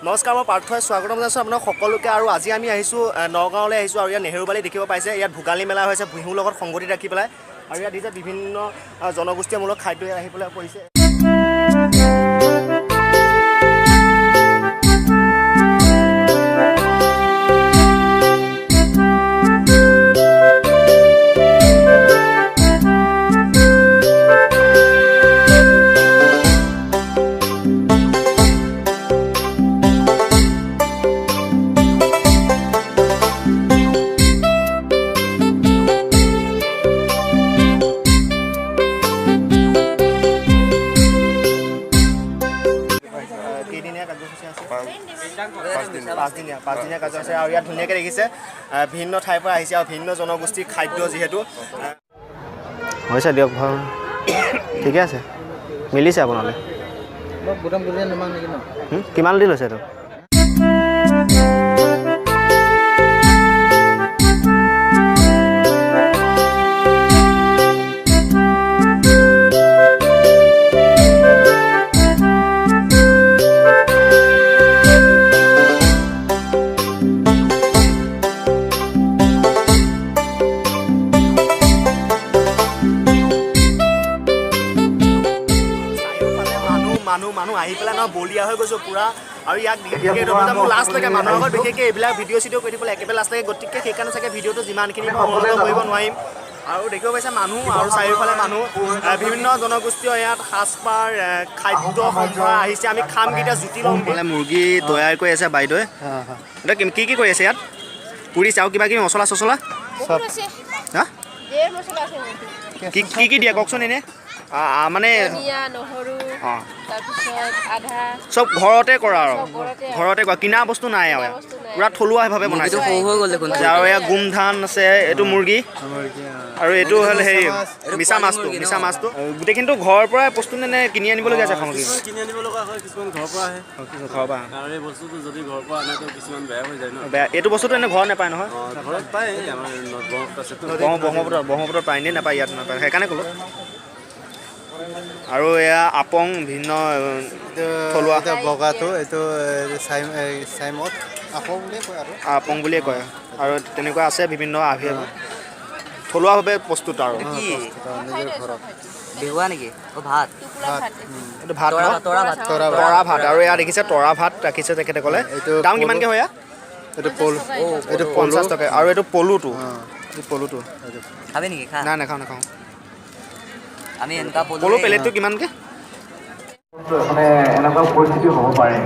নমস্কাৰ, মই পাৰ্থই স্বাগতম জনাইছোঁ আপোনাক সকলোকে। আৰু আজি আমি আহিছোঁ নগাঁৱলৈ আহিছোঁ আৰু ইয়াত নেহেৰুবালি দেখিব পাইছে। ইয়াত ভোগালী মেলা হৈছে বিহুৰ লগত সংগতি ৰাখি পেলাই। আৰু ইয়াত দিছে বিভিন্ন জনগোষ্ঠীয়মূলক খাদ্য আহি পেলাই পৰিছে। পাঁচদিনীয়া কাৰ্যসূচী আৰু ইয়াত ধুনীয়াকৈ দেখিছে ভিন্ন ঠাইৰ পৰা আহিছে আৰু ভিন্ন জনগোষ্ঠীৰ খাদ্য যিহেতু হৈছে। দিয়ক ভাল, ঠিকে আছে, মিলিছে আপোনালৈ। কিমান দিন হৈছে এইটো? মানুহ আহি পেলাই ন বলিয়া হৈ গৈছোঁ পুৰা। আৰু ইয়াক মোৰ লাষ্ট লাগে মানুহৰ আগত বিশেষকৈ এইবিলাক ভিডিঅ' চিডিঅ' কৰি দিবলৈ একেবাৰে লাষ্ট লাগে। গতিকে সেইকাৰণে চাগে ভিডিঅ'টো যিমানখিনি অনুভৱ কৰিব নোৱাৰিম। আৰু দেখিব পাইছে মানুহ আৰু চাৰিওফালে মানুহ, বিভিন্ন জনগোষ্ঠীয় ইয়াত সাজপাৰ খাদ্য সম্ভাৰ আহিছে। আমি খামকেইটা জুতি ল'ম। মুৰ্গী তৈয়াৰ কৰি আছে বাইদেৱে। এতিয়া কি কৰি আছে ইয়াত? পুৰিছে আৰু কিবা কিবি মছলা চছলা হা কি দিয়ে কওকচোন এনেই? মানে চব ঘৰতে কৰা আৰু ঘৰতে কৰা, কিনা বস্তু নাই আৰু পুৰা থলুৱাভাৱে বনাইছে। আৰু এয়া গোমধান আছে, এইটো মুৰ্গী আৰু এইটো হ'ল হেৰি মিছা মাছটো গোটেইখিনিতো ঘৰৰ পৰাই বস্তু নে কিনি আনিবলগীয়া আছে? সামগ্ৰী কিনি আনিব লগা হয়, কিছুমান ঘৰৰ পৰা আহে। ঘৰৰ পৰা আৰু এই বস্তুটো যদি ঘৰৰ পৰা আনে তো কিছুমান বেয়া হৈ যায় ন। বেয়া, এইটো বস্তুটো এনে ঘৰত নাপায় নহয়? ঘৰত পায়, আমাৰ ব্ৰহ্মপুত্ৰ আছে। ব্ৰহ্মপুত্ৰত পায়, এনেই নাপায়, ইয়াত নাপায়, সেইকাৰণে ক'লোঁ। আৰু এয়া আপং ভিন্ন থলুৱা বগাটো এইটো চাইমত আপং বুলিয়ে কয়। আৰু তেনেকুৱা আছে বিভিন্ন থলুৱাভাৱে প্ৰস্তুত। আৰু বিহুৱা নেকি? ভাত এইটো ভাত, তৰা ভাত। আৰু এয়া দেখিছে তৰা ভাত ৰাখিছে তেখেতসকলে। দাম কিমানকৈ হয়? এইটো 50 টকা। আৰু এইটো পলুটো খাবি নেকি? নাই, নাখাওঁ। আমি এনেকুৱা পলু প্লেটটো কিমানকৈ? মানে এনেকুৱা পৰিস্থিতি হ'ব পাৰে।